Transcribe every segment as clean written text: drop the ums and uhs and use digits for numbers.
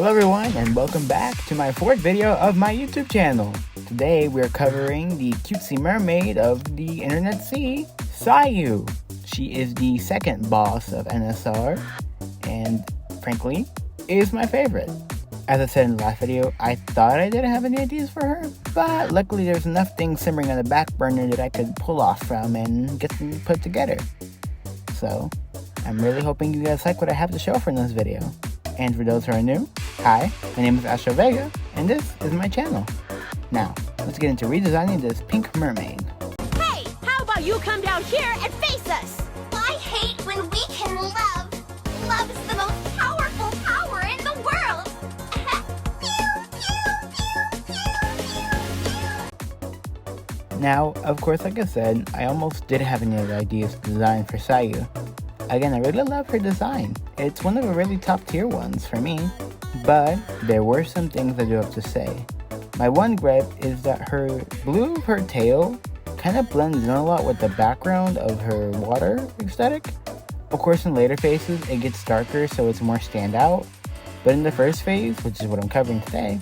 Hello everyone and welcome back to my fourth video of my YouTube channel. Today we're covering the cutesy mermaid of the internet sea, Sayu. She is the second boss of NSR and frankly is my favorite. As I said in the last video, I thought I didn't have any ideas for her, but luckily there's enough things simmering on the back burner that I could pull off from and get them put together. So I'm really hoping you guys like what I have to show for in this video. And for those who are new, hi, my name is Astro Vega, and this is my channel. Now, let's get into redesigning this pink mermaid. Hey, how about you come down here and face us? I hate when we can love. Love is the most powerful power in the world. Pew, pew, pew, pew, pew. Now, of course, like I said, I almost did have any other ideas to design for Sayu. Again, I really love her design. It's one of the really top tier ones for me, but there were some things I do have to say. My one gripe is that her blue of her tail kind of blends in a lot with the background of her water aesthetic. Of course, in later phases, it gets darker so it's more standout, but in the first phase, which is what I'm covering today,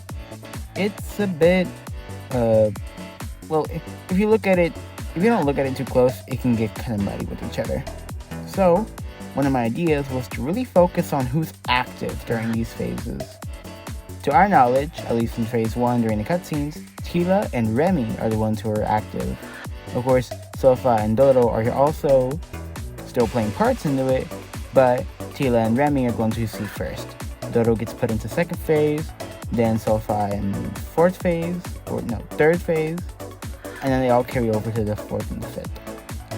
it's a bit, well, if you don't look at it too close, it can get kind of muddy with each other. So, one of my ideas was to really focus on who's active during these phases. To our knowledge, at least in phase 1 during the cutscenes, Tila and Remy are the ones who are active. Of course, Sofa and Dodo are also still playing parts into it, but Tila and Remy are going to see first. Dodo gets put into second phase, then Sofa in third phase, and then they all carry over to the fourth and the fifth.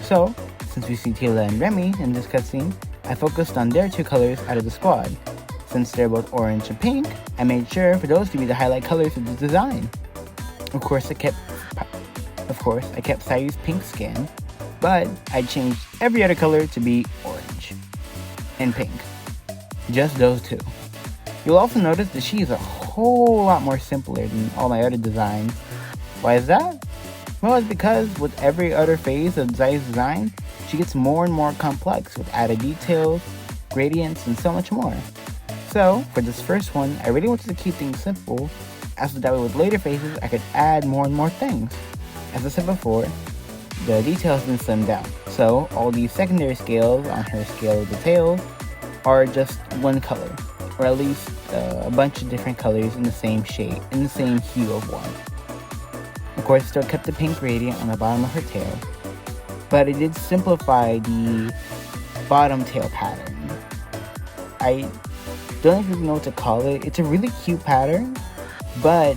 So, since we see Tila and Remy in this cutscene, I focused on their two colors out of the squad. Since they're both orange and pink, I made sure for those to be the highlight colors of the design. Of course, I kept Sayu's pink skin, but I changed every other color to be orange and pink. Just those two. You'll also notice that she is a whole lot more simpler than all my other designs. Why is that? Well, it's because with every other phase of Sayu's design, she gets more and more complex with added details, gradients, and so much more. So, for this first one, I really wanted to keep things simple, as that way with later phases, I could add more and more things. As I said before, the details have been slimmed down, so all these secondary scales on her scale of details are just one color, or at least a bunch of different colors in the same shade, in the same hue of one. Of course, still kept the pink gradient on the bottom of her tail, but it did simplify the bottom tail pattern. I don't even know what to call it. It's a really cute pattern, but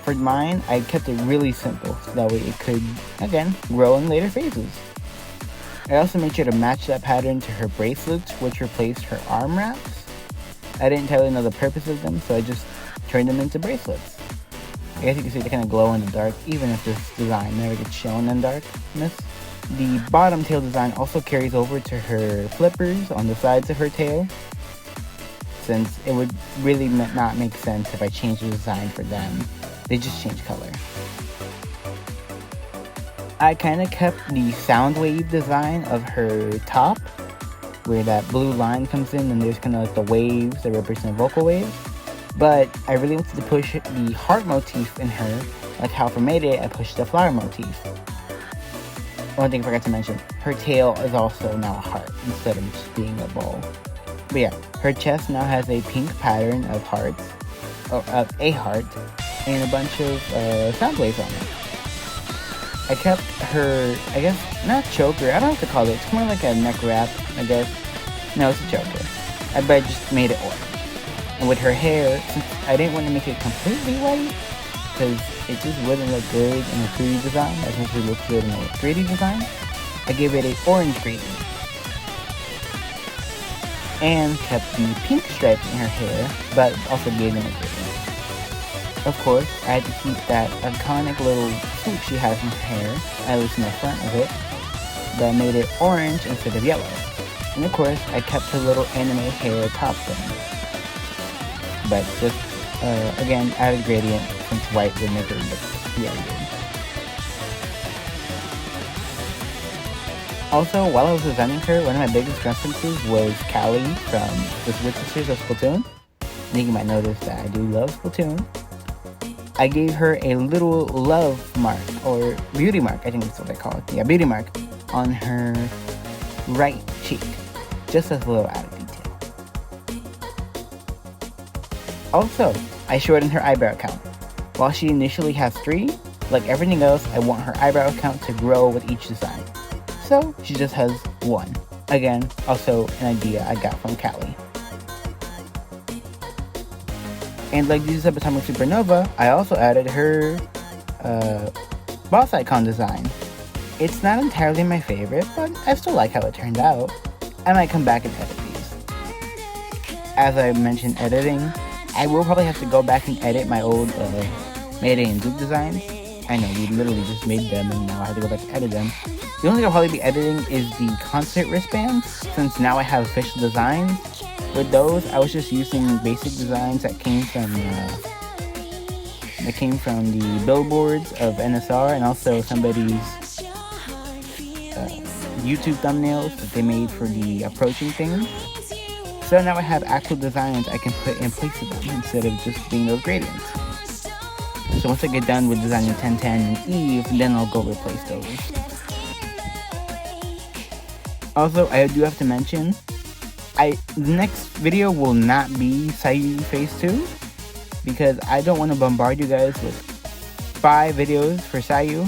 for mine, I kept it really simple, so that way it could, again, grow in later phases. I also made sure to match that pattern to her bracelets, which replaced her arm wraps. I didn't entirely know the purpose of them, so I just turned them into bracelets. I guess you can see they kind of glow in the dark, even if this design never gets shown in darkness. The bottom tail design also carries over to her flippers on the sides of her tail, since it would really not make sense if I changed the design for them. They just change color. I kind of kept the sound wave design of her top, where that blue line comes in and there's kind of like the waves that represent vocal waves. But I really wanted to push the heart motif in her, like how for Mermaid I pushed the flower motif. One thing I forgot to mention, her tail is also now a heart instead of just being a ball. But yeah, her chest now has a pink pattern of hearts, or of a heart, and a bunch of sound waves on it. I kept her, I guess, not choker, I don't know what to call it, it's more like a neck wrap, I guess. No, it's a choker. But I just made it orange. And with her hair, since I didn't want to make it completely white, because it just wouldn't look good in a 3D design, as much as it looks good in a 3D design, I gave it an orange gradient. And kept the pink stripes in her hair, but also gave them a gradient. Of course, I had to keep that iconic little swoop she has in her hair, at least in the front of it, that made it orange instead of yellow. And of course, I kept her little anime hair top thing. But just, again, added gradient since white would make her look really good. Also, while I was designing her, one of my biggest references was Callie from the Switch Sisters of Splatoon. I think you might notice that I do love Splatoon. I gave her a little love mark, or beauty mark, I think that's what they call it. Yeah, beauty mark on her right cheek. Just as a little added detail. Also, I shortened her eyebrow count. While she initially has 3, like everything else, I want her eyebrow count to grow with each design. So, she just has 1. Again, also an idea I got from Callie. And like the Subatomic Supernova, I also added her boss icon design. It's not entirely my favorite, but I still like how it turned out. I might come back and edit these. As I mentioned editing, I will probably have to go back and edit my old Mayday and Duke designs. I know, we literally just made them and now I have to go back and edit them. The only thing I'll probably be editing is the concert wristbands, since now I have official designs. With those, I was just using basic designs that came from the billboards of NSR and also somebody's YouTube thumbnails that they made for the approaching thing. So now I have actual designs I can put in place of them instead of just being those gradients. So once I get done with designing 1010 and Eve, then I'll go replace those. Also, I do have to mention, the next video will not be Sayu Phase 2, because I don't want to bombard you guys with 5 videos for Sayu,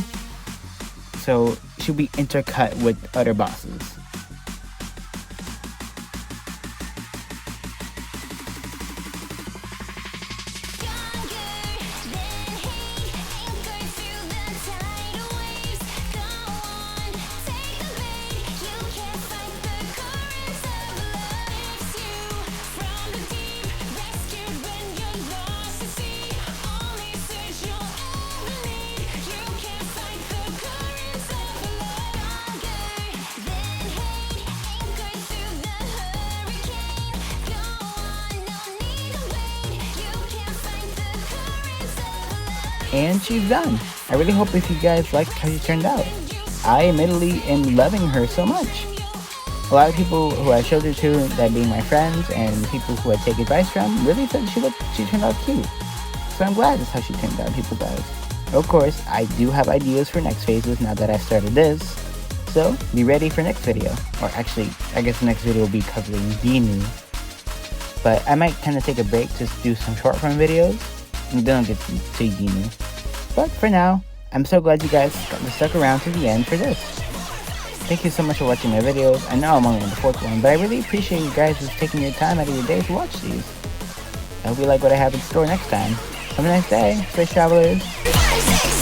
so she'll be intercut with other bosses. And she's done. I really hope if you guys liked how she turned out. I admittedly am loving her so much. A lot of people who I showed her to, that being my friends and people who I take advice from, really said she turned out cute. So I'm glad that's how she turned out, people guys. Of course, I do have ideas for next phases now that I've started this. So be ready for next video. Or actually, I guess the next video will be covering Dinu. But I might kind of take a break to do some short form videos. And then I'll get to Dinu. But for now, I'm so glad you guys stuck around to the end for this. Thank you so much for watching my videos. I know I'm only on the 4th one, but I really appreciate you guys just taking your time out of your day to watch these. I hope you like what I have in store next time. Have a nice day, space travelers.